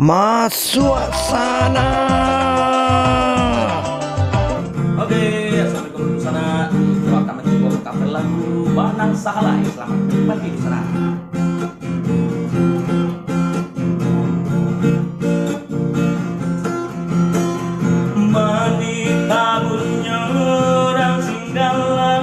masuak sana. Oke, assalamualaikum sana. Welcome to cover lagu Banang Sahalai. Selamat menikmati di sana. Manita bunyo orang singgala,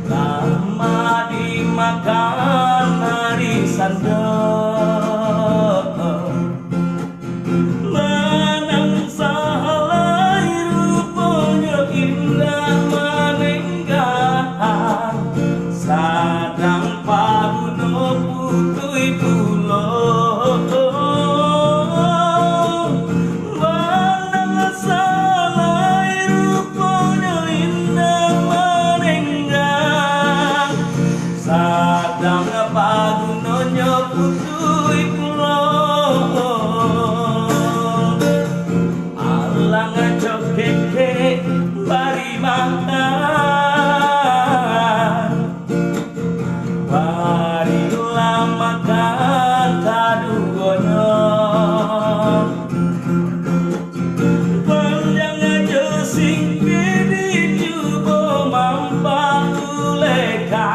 lama dimakan hari sandok. Banang sahalai rupanya indah menenggah, sadang paruno putui pulau. Banang sahalai rupanya indah menenggah, sadang parunonya putui pulau. Alang cokeke bari makan, bari lamakan kadugonya. Panjang aja sing di jubo mampa uleka,